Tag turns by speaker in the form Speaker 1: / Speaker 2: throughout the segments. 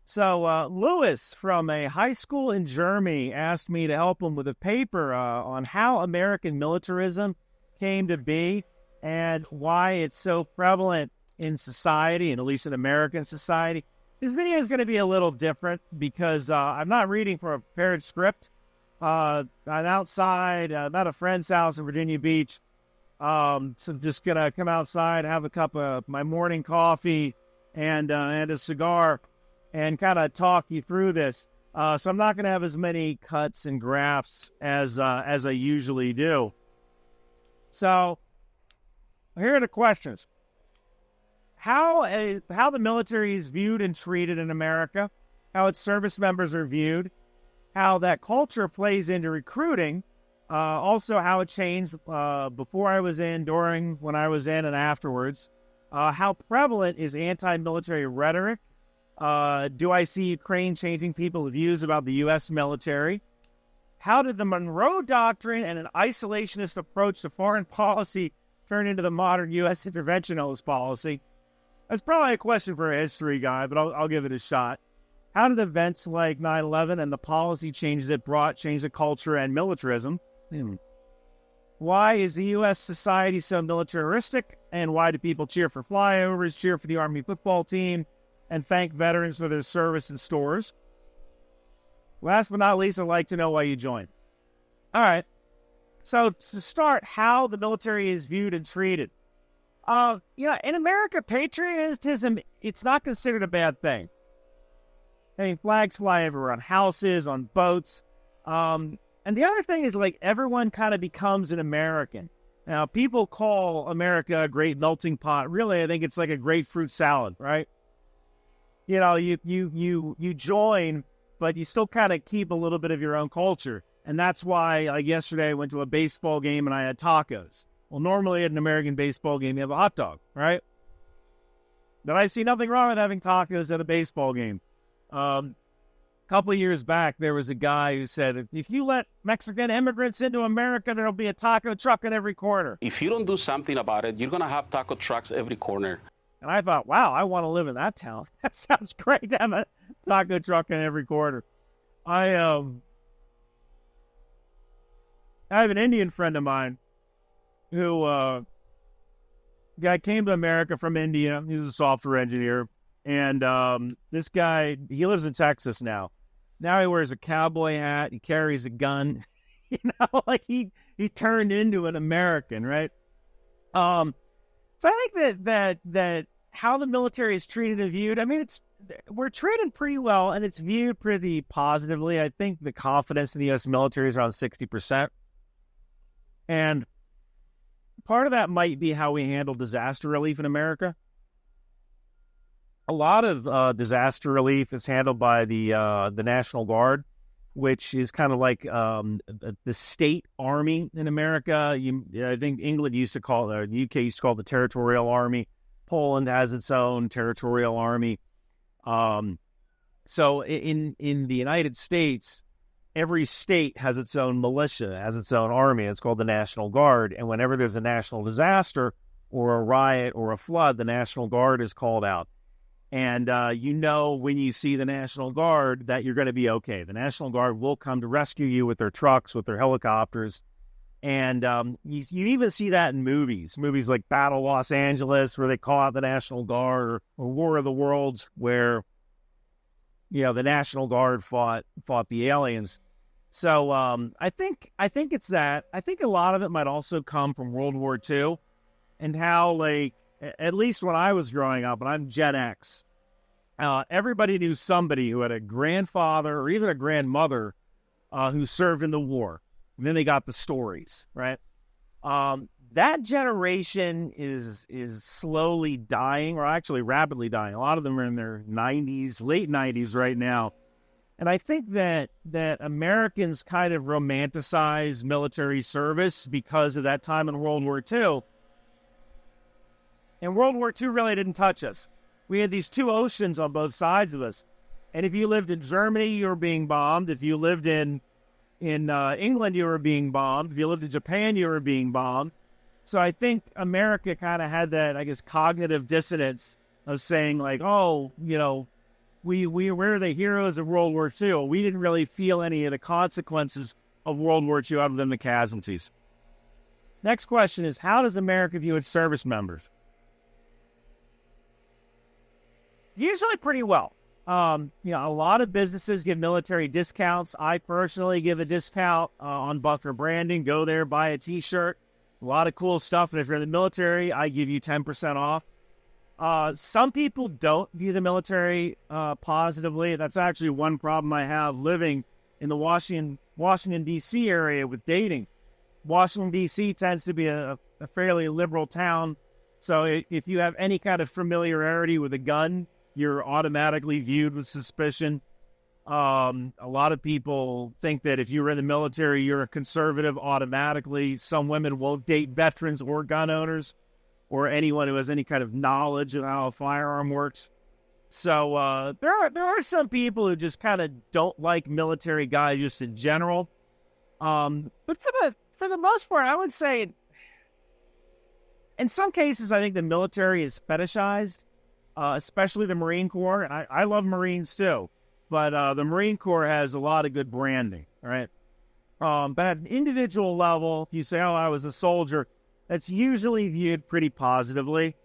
Speaker 1: So Lewis from a high school in Germany asked me to help him with a paper on how American militarism came to be and why it's so prevalent in society, and at least in American society. This video is going to be a little different because I'm not reading from a prepared script. I'm outside. I'm at a friend's house in Virginia Beach. So I'm just going to come outside, have a cup of my morning coffee and a cigar, and kind of talk you through this. So I'm not going to have as many cuts and graphs as I usually do. So here are the questions. How the military is viewed and treated in America, how its service members are viewed, how that culture plays into recruiting, also how it changed before I was in, during, when I was in, and afterwards, how prevalent is anti-military rhetoric. Do I see Ukraine changing people's views about the U.S. military? How did the Monroe Doctrine and an isolationist approach to foreign policy turn into the modern U.S. interventionist policy? That's probably a question for a history guy, but I'll give it a shot. How did events like 9/11 and the policy changes it brought change the culture and militarism? Why is the U.S. society so militaristic, and why do people cheer for flyovers, cheer for the Army football team, and thank veterans for their service in stores? Last but not least, I'd like to know why you joined. All right. So to start, how the military is viewed and treated. In America, patriotism, it's not considered a bad thing. I mean, flags fly everywhere, on houses, on boats. And the other thing is, like, everyone kind of becomes an American. Now, people call America a great melting pot. Really, I think it's like a great fruit salad, right? You know, you join, but you still kind of keep a little bit of your own culture. And that's why, like yesterday, I went to a baseball game and I had tacos. Well, normally at an American baseball game, you have a hot dog, right? But I see nothing wrong with having tacos at a baseball game. A couple of years back, there was a guy who said, if you let Mexican immigrants into America, there'll be a taco truck in every corner.
Speaker 2: If you don't do something about it, you're going to have taco trucks every corner.
Speaker 1: And I thought, wow, I want to live in that town. That sounds great to have a taco truck in every corner. I have an Indian friend of mine who guy came to America from India. He's a software engineer. And this guy, he lives in Texas now. Now he wears a cowboy hat. He carries a gun. Like he turned into an American, right? So I think that how the military is treated and viewed, I mean, we're treated pretty well, and it's viewed pretty positively. I think the confidence in the U.S. military is around 60%. And part of that might be how we handle disaster relief in America. A lot of disaster relief is handled by the National Guard, which is kind of like the state army in America. I think England used to call it, the UK used to call it the Territorial Army. Poland has its own Territorial Army. So in the United States, every state has its own militia, has its own army. It's called the National Guard. And whenever there's a national disaster or a riot or a flood, the National Guard is called out. And when you see the National Guard that you're going to be okay. The National Guard will come to rescue you with their trucks, with their helicopters. And you even see that in movies like Battle Los Angeles, where they call out the National Guard, or War of the Worlds, where the National Guard fought the aliens. So I think it's that. I think a lot of it might also come from World War II, and how, like, at least when I was growing up, and I'm Gen X, everybody knew somebody who had a grandfather or even a grandmother who served in the war. And then they got the stories, right? That generation is slowly dying, or actually rapidly dying. A lot of them are in their 90s, late 90s right now. And I think that Americans kind of romanticize military service because of that time in World War II. And World War II really didn't touch us. We had these two oceans on both sides of us. And if you lived in Germany, you were being bombed. If you lived in England, you were being bombed. If you lived in Japan, you were being bombed. So I think America kind of had that, I guess, cognitive dissonance of saying, like, oh, we're the heroes of World War II. We didn't really feel any of the consequences of World War II other than the casualties. Next question is, how does America view its service members? Usually pretty well. A lot of businesses give military discounts. I personally give a discount on Buckner branding. Go there, buy a T-shirt. A lot of cool stuff. And if you're in the military, I give you 10% off. Some people don't view the military positively. That's actually one problem I have living in the Washington, D.C. area with dating. Washington, D.C. tends to be a fairly liberal town. So if you have any kind of familiarity with a gun, you're automatically viewed with suspicion. A lot of people think that if you were in the military, you're a conservative automatically. Some women won't date veterans or gun owners or anyone who has any kind of knowledge of how a firearm works. So there are some people who just kind of don't like military guys just in general. But for the most part, I would say in some cases, I think the military is fetishized, especially the Marine Corps. And I love Marines too, but the Marine Corps has a lot of good branding, right? But at an individual level, if you say, oh, I was a soldier, that's usually viewed pretty positively.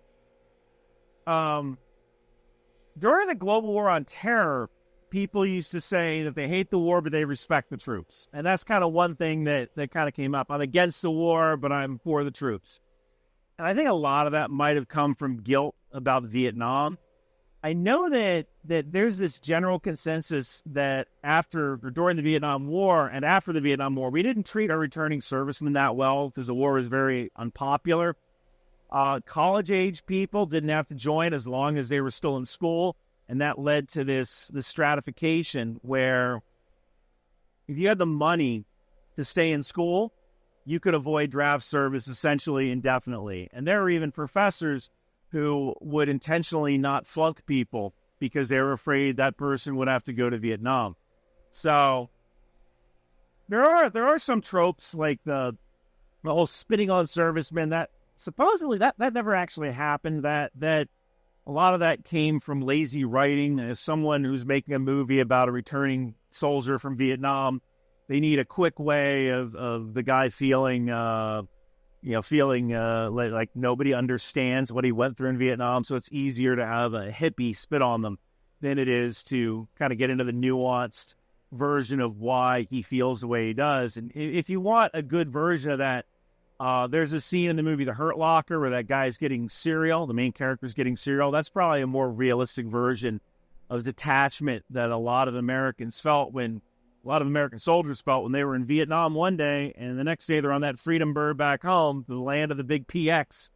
Speaker 1: During the global war on terror, people used to say that they hate the war, but they respect the troops. And that's kind of one thing that kind of came up. I'm against the war, but I'm for the troops. And I think a lot of that might have come from guilt about Vietnam. I know that there's this general consensus that during the Vietnam War and after the Vietnam War, we didn't treat our returning servicemen that well because the war was very unpopular. College-age people didn't have to join as long as they were still in school, and that led to this stratification where if you had the money to stay in school, you could avoid draft service essentially indefinitely. And there were even professors who would intentionally not flunk people because they were afraid that person would have to go to Vietnam. So there are some tropes like the whole spitting on servicemen that supposedly that never actually happened. That a lot of that came from lazy writing. As someone who's making a movie about a returning soldier from Vietnam, they need a quick way of the guy feeling like nobody understands what he went through in Vietnam. So it's easier to have a hippie spit on them than it is to kind of get into the nuanced version of why he feels the way he does. And if you want a good version of that, there's a scene in the movie The Hurt Locker where that guy's getting cereal. The main character's getting cereal. That's probably a more realistic version of detachment that a lot of American soldiers felt when they were in Vietnam one day, and the next day they're on that freedom bird back home, the land of the big PX,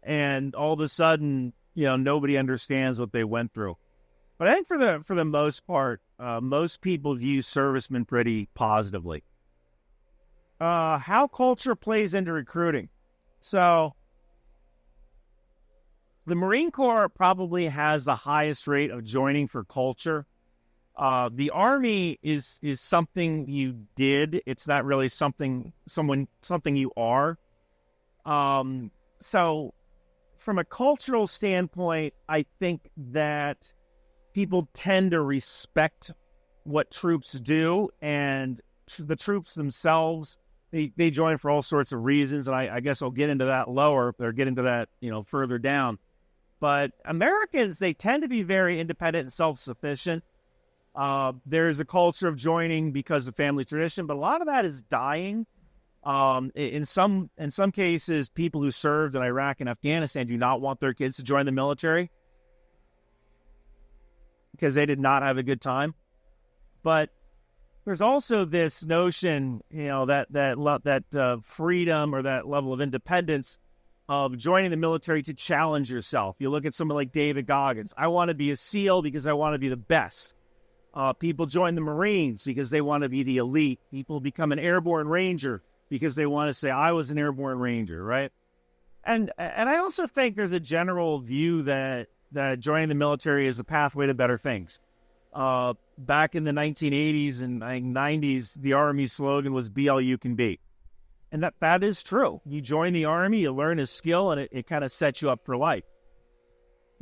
Speaker 1: and all of a sudden, nobody understands what they went through. But I think for the most part, most people view servicemen pretty positively. How culture plays into recruiting. So the Marine Corps probably has the highest rate of joining for culture. The Army is something you did. It's not really something you are. So from a cultural standpoint, I think that people tend to respect what troops do, and the troops themselves, they join for all sorts of reasons. And I guess I'll get into that get into that, further down. But Americans, they tend to be very independent and self-sufficient. There's a culture of joining because of family tradition, but a lot of that is dying. In some cases, people who served in Iraq and Afghanistan do not want their kids to join the military because they did not have a good time. But there's also this notion, that freedom or that level of independence of joining the military to challenge yourself. You look at someone like David Goggins. I want to be a SEAL because I want to be the best. People join the Marines because they want to be the elite. People become an airborne ranger because they want to say, I was an airborne ranger, right? And I also think there's a general view that joining the military is a pathway to better things. Back in the 1980s and 90s, the Army slogan was "Be all you can be." And that is true. You join the Army, you learn a skill, and it kind of sets you up for life.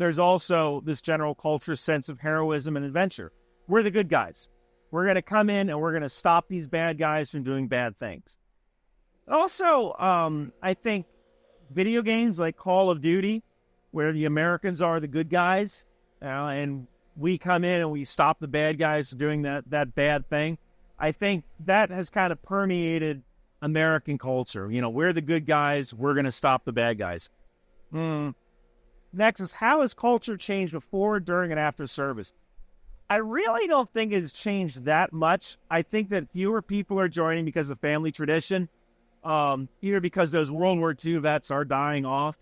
Speaker 1: there's also this general culture sense of heroism and adventure. We're the good guys. We're going to come in and we're going to stop these bad guys from doing bad things. Also, I think video games like Call of Duty, where the Americans are the good guys, and we come in and we stop the bad guys from doing that bad thing. I think that has kind of permeated American culture. We're the good guys. We're going to stop the bad guys. Next is, how has culture changed before, during, and after service? I really don't think it's changed that much. I think that fewer people are joining because of family tradition, either because those World War II vets are dying off,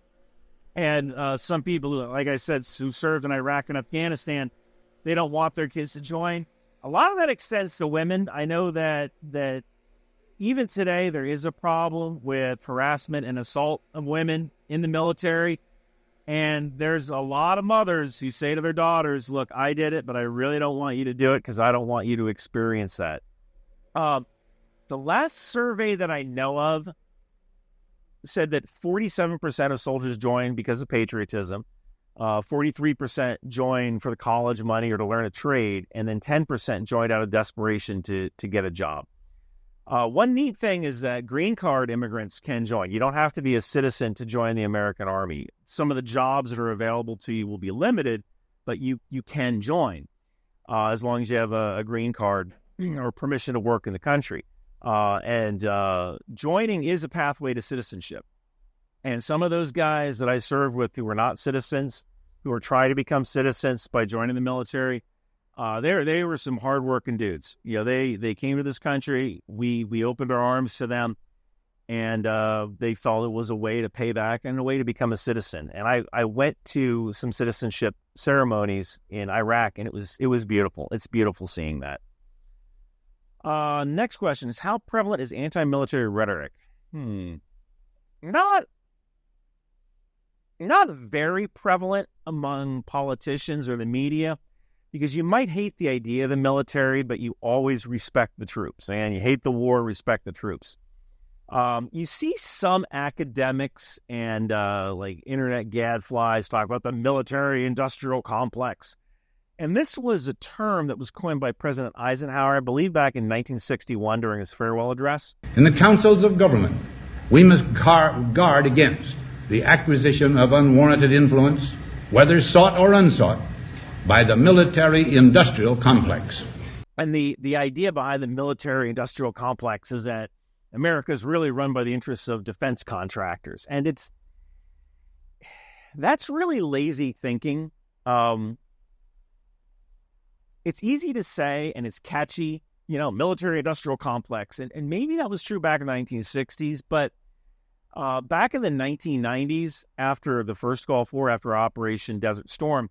Speaker 1: and some people, like I said, who served in Iraq and Afghanistan, they don't want their kids to join. A lot of that extends to women. I know that even today there is a problem with harassment and assault of women in the military. And there's a lot of mothers who say to their daughters, look, I did it, but I really don't want you to do it because I don't want you to experience that. The last survey that I know of said that 47% of soldiers joined because of patriotism, 43% joined for the college money or to learn a trade, and then 10% joined out of desperation to get a job. One neat thing is that green card immigrants can join. You don't have to be a citizen to join the American Army. Some of the jobs that are available to you will be limited, but you can join as long as you have a green card or permission to work in the country. And joining is a pathway to citizenship. And some of those guys that I served with who were not citizens, who are trying to become citizens by joining the military, they were some hardworking dudes. They came to this country. We opened our arms to them, and they felt it was a way to pay back and a way to become a citizen. And I went to some citizenship ceremonies in Iraq, and it was beautiful. It's beautiful seeing that. Next question is, how prevalent is anti-military rhetoric? Not very prevalent among politicians or the media. Because you might hate the idea of the military, but you always respect the troops. And you hate the war, respect the troops. You see some academics and like internet gadflies talk about the military-industrial complex. And this was a term that was coined by President Eisenhower, I believe back in 1961 during his farewell address.
Speaker 3: In the councils of government, we must guard against the acquisition of unwarranted influence, whether sought or unsought, by the military-industrial complex.
Speaker 1: And the idea behind the military-industrial complex is that America is really run by the interests of defense contractors. And that's really lazy thinking. It's easy to say, and it's catchy, military-industrial complex. And maybe that was true back in the 1960s, but back in the 1990s, after the first Gulf War, after Operation Desert Storm,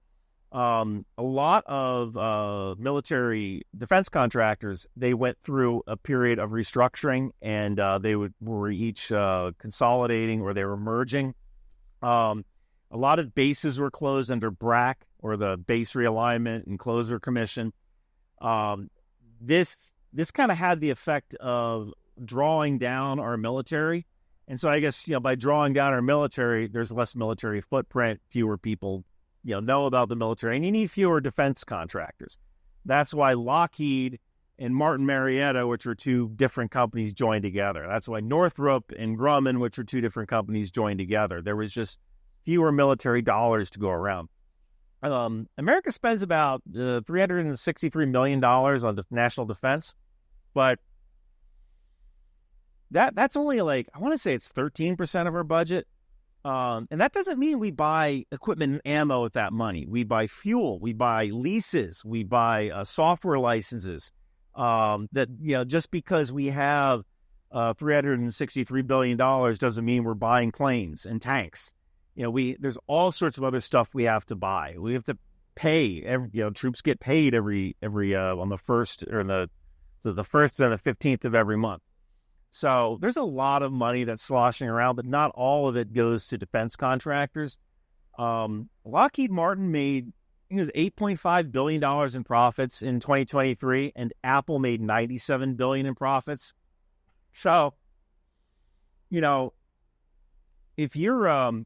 Speaker 1: a lot of military defense contractors, they went through a period of restructuring, and they were each consolidating, or they were merging. A lot of bases were closed under BRAC, or the Base Realignment and Closure Commission. This kind of had the effect of drawing down our military. And so I guess, by drawing down our military, there's less military footprint, fewer people know about the military, and you need fewer defense contractors. That's why Lockheed and Martin Marietta, which are two different companies, joined together. That's why Northrop and Grumman, which are two different companies, joined together. There was just fewer military dollars to go around. America spends about $363 million on national defense, but that's only I want to say it's 13% of our budget. And that doesn't mean we buy equipment and ammo with that money. We buy fuel, we buy leases, we buy software licenses. Just because we have $363 billion doesn't mean we're buying planes and tanks. There's all sorts of other stuff we have to buy. We have to pay. Troops get paid every on the first or the first and the 15th of every month. So there's a lot of money that's sloshing around, but not all of it goes to defense contractors. Lockheed Martin made, it was $8.5 billion in profits in 2023, and Apple made $97 billion in profits. So, if you're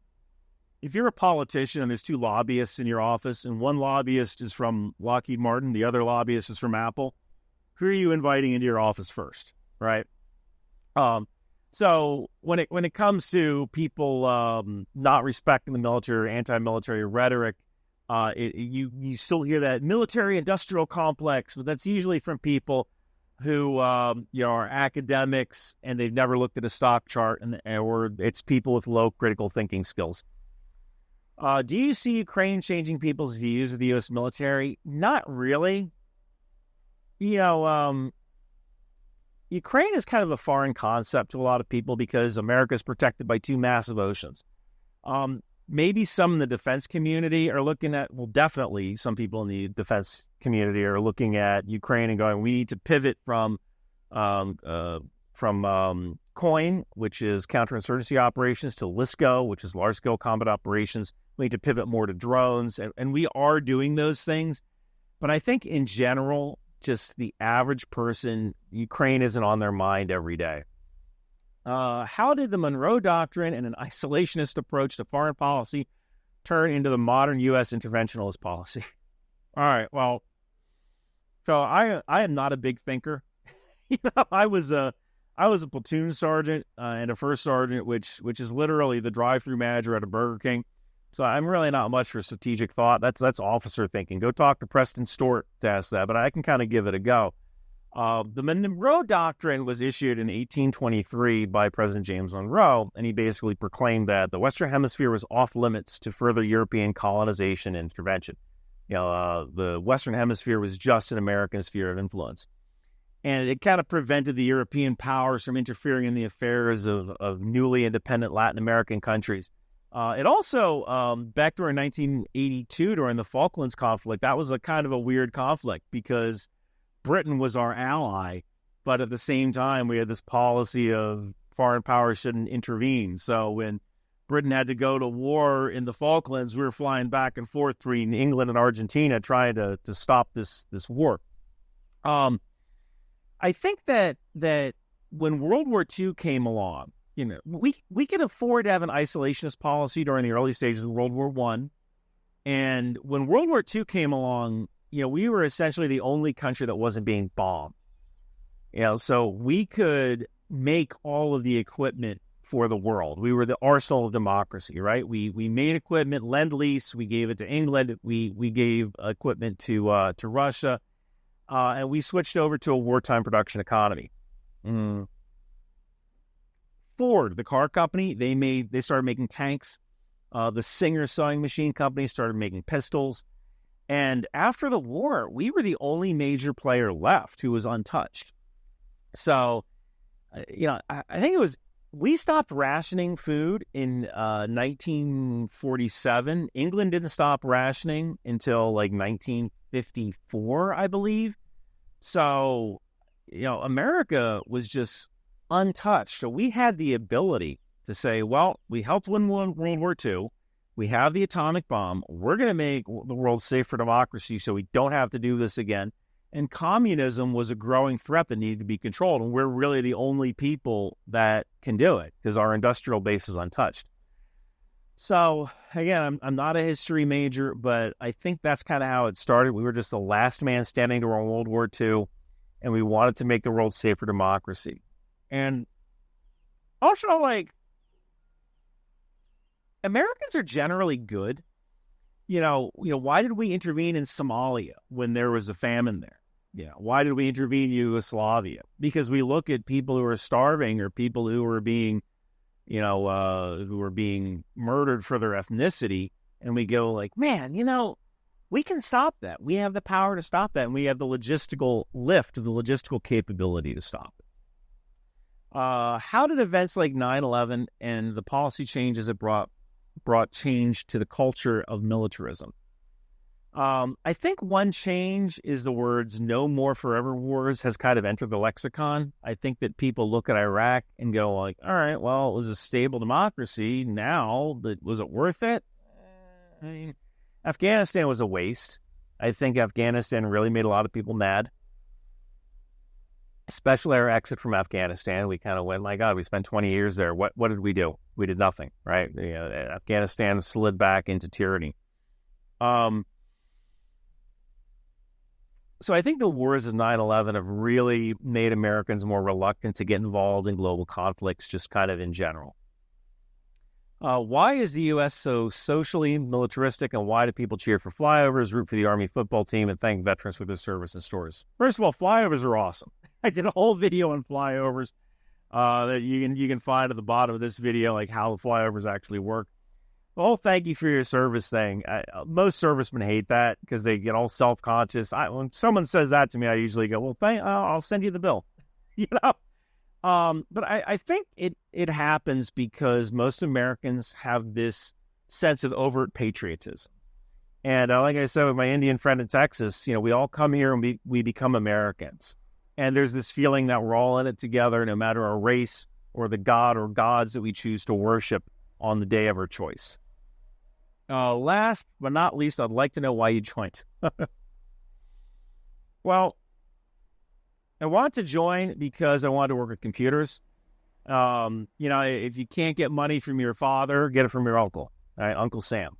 Speaker 1: if you're a politician and there's two lobbyists in your office and one lobbyist is from Lockheed Martin, the other lobbyist is from Apple, who are you inviting into your office first, right? So when it comes to people not respecting the military or anti-military rhetoric, you still hear that military-industrial complex, but that's usually from people who are academics and they've never looked at a stock chart, or it's people with low critical thinking skills. Do you see Ukraine changing people's views of the U.S. military? Not really. Ukraine is kind of a foreign concept to a lot of people because America is protected by two massive oceans. Maybe some in the defense community are looking at, well, definitely some people in the defense community are looking at Ukraine and going, we need to pivot from COIN, which is counterinsurgency operations, to LISCO, which is large-scale combat operations. We need to pivot more to drones, and we are doing those things. But I think in general, just the average person, Ukraine isn't on their mind every day. How did the Monroe Doctrine and an isolationist approach to foreign policy turn into the modern U.S. interventionist policy? All right, well, so I am not a big thinker. I was a platoon sergeant and a first sergeant, which is literally the drive-through manager at a Burger King. So I'm really not much for strategic thought. That's officer thinking. Go talk to Preston Stewart to ask that, but I can kind of give it a go. The Monroe Doctrine was issued in 1823 by President James Monroe, and he basically proclaimed that the Western Hemisphere was off limits to further European colonization and intervention. The Western Hemisphere was just an American sphere of influence. And it kind of prevented the European powers from interfering in the affairs of newly independent Latin American countries. It also, back during 1982, during the Falklands conflict, that was a kind of a weird conflict because Britain was our ally, but at the same time, we had this policy of foreign powers shouldn't intervene. So when Britain had to go to war in the Falklands, we were flying back and forth between England and Argentina trying to stop this war. I think that when World War II came along, we could afford to have an isolationist policy during the early stages of World War I. And when World War II came along, we were essentially the only country that wasn't being bombed. So we could make all of the equipment for the world. We were the arsenal of democracy, right? We made equipment, Lend-Lease. We gave it to England. We gave equipment to Russia, and we switched over to a wartime production economy. Ford, the car company, they started making tanks. The Singer sewing machine company started making pistols. And after the war, we were the only major player left who was untouched. So, I think we stopped rationing food in 1947. England didn't stop rationing until like 1954, I believe. So, America was just untouched. So we had the ability to say, well, we helped win World War II. We have the atomic bomb. We're going to make the world safe for democracy so we don't have to do this again. And communism was a growing threat that needed to be controlled. And we're really the only people that can do it because our industrial base is untouched. So, again, I'm not a history major, but I think that's kind of how it started. We were just the last man standing during World War II, and we wanted to make the world safe for democracy. And also, Americans are generally good. Why did we intervene in Somalia when there was a famine there? Why did we intervene in Yugoslavia? Because we look at people who are starving or people who are being, who are being murdered for their ethnicity, and we go like, man, we can stop that. We have the power to stop that, and we have the logistical lift, the logistical capability to stop it. How did events like 9/11 and the policy changes it brought change to the culture of militarism? I think one change is the words "no more forever wars" has kind of entered the lexicon. I think that people look at Iraq and go like, all right, well, it was a stable democracy. Now, but was it worth it? I mean, Afghanistan was a waste. I think Afghanistan really made a lot of people mad. especially our exit from Afghanistan. We kind of went, my God, we spent 20 years there. What did we do? We did nothing, right? Afghanistan slid back into tyranny. So I think the wars of 9/11 have really made Americans more reluctant to get involved in global conflicts, just kind of in general. Why is the U.S. so socially militaristic, and why do people cheer for flyovers, root for the Army football team, and thank veterans for their service and stories? First of all, flyovers are awesome. I did a whole video on flyovers that you can find at the bottom of this video, like how the flyovers actually work. The whole thank you for your service thing, most servicemen hate that because they get all self-conscious. When someone says that to me, I usually go, well, I'll send you the bill, But I think it happens because most Americans have this sense of overt patriotism. And like I said with my Indian friend in Texas, we all come here and we become Americans. And there's this feeling that we're all in it together, no matter our race or the god or gods that we choose to worship on the day of our choice. Last but not least, I'd like to know why you joined. Well, I wanted to join because I wanted to work with computers. If you can't get money from your father, get it from your uncle, right? Uncle Sam.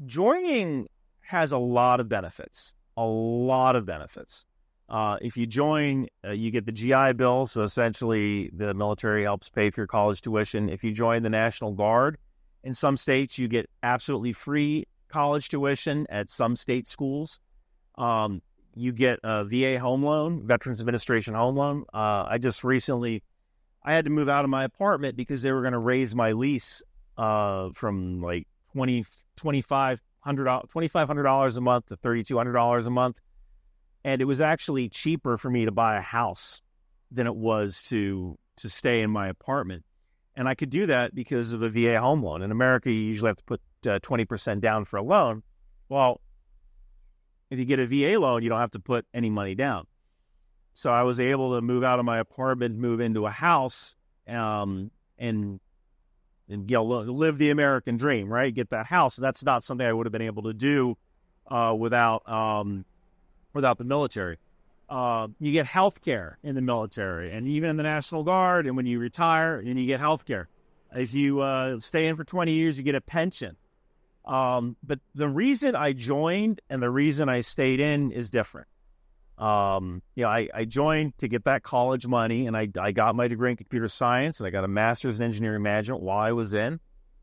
Speaker 1: Joining has a lot of benefits. If you join, you get the GI Bill, so essentially the military helps pay for your college tuition. If you join the National Guard, in some states you get absolutely free college tuition at some state schools. You get a VA home loan, Veterans Administration home loan. I had to move out of my apartment because they were going to raise my lease from like $2,500 a month to $3,200 a month. And it was actually cheaper for me to buy a house than it was to stay in my apartment. And I could do that because of the VA home loan. In America, you usually have to put 20% down for a loan. Well, if you get a VA loan, you don't have to put any money down. So I was able to move out of my apartment, move into a house, and live the American dream, right? Get that house. That's not something I would have been able to do without the military. You get health care in the military and even in the National Guard, and when you retire, and you get health care. If you stay in for 20 years, you get a pension. But the reason I joined and the reason I stayed in is different. I joined to get that college money, and I got my degree in computer science, and I got a master's in engineering management while I was in.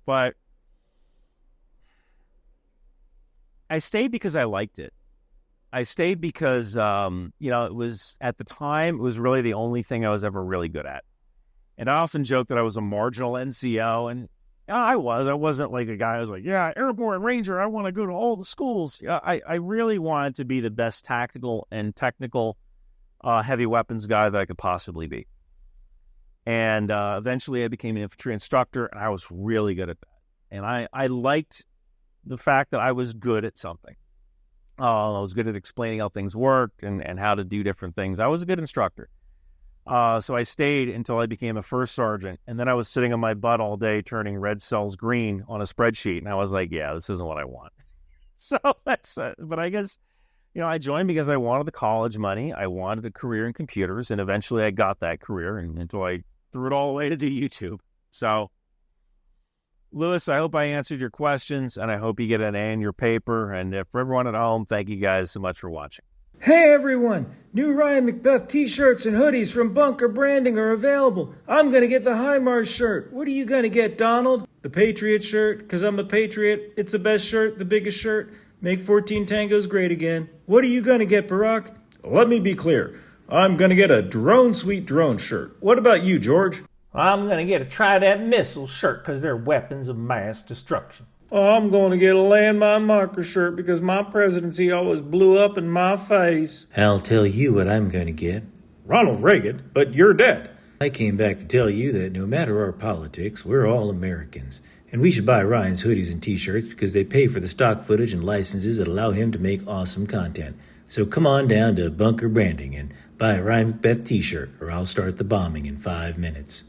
Speaker 1: But I stayed because I liked it. I stayed because, it was, at the time, it was really the only thing I was ever really good at. And I often joke that I was a marginal NCO, and I wasn't like a guy who was like, yeah, airborne ranger, I want to go to all the schools. I really wanted to be the best tactical and technical heavy weapons guy that I could possibly be. And eventually I became an infantry instructor, and I was really good at that. And I liked the fact that I was good at something. I was good at explaining how things worked and how to do different things. I was a good instructor. So I stayed until I became a first sergeant, and then I was sitting on my butt all day turning red cells green on a spreadsheet, and I was like, yeah, this isn't what I want. So that's but I guess, I joined because I wanted the college money. I wanted a career in computers, and eventually I got that career until I threw it all away to do YouTube. So, Lewis, I hope I answered your questions, and I hope you get an A in your paper. And for everyone at home, thank you guys so much for watching.
Speaker 4: Hey everyone! New Ryan McBeth t-shirts and hoodies from Bunker Branding are available. I'm gonna get the HIMARS shirt. What are you gonna get, Donald? The Patriot shirt, because I'm a patriot. It's the best shirt, the biggest shirt. Make 14 tangos great again. What are you gonna get, Barack? Let me be clear. I'm gonna get a Drone Sweet Drone shirt. What about you, George?
Speaker 5: I'm gonna get a Trident missile shirt because they're weapons of mass destruction.
Speaker 4: I'm going to get a landmine marker shirt because my presidency always blew up in my face.
Speaker 6: I'll tell you what I'm going to get.
Speaker 4: Ronald Reagan, but you're dead.
Speaker 6: I came back to tell you that no matter our politics, we're all Americans. And we should buy Ryan's hoodies and t-shirts because they pay for the stock footage and licenses that allow him to make awesome content. So come on down to Bunker Branding and buy a Ryan McBeth t-shirt or I'll start the bombing in 5 minutes.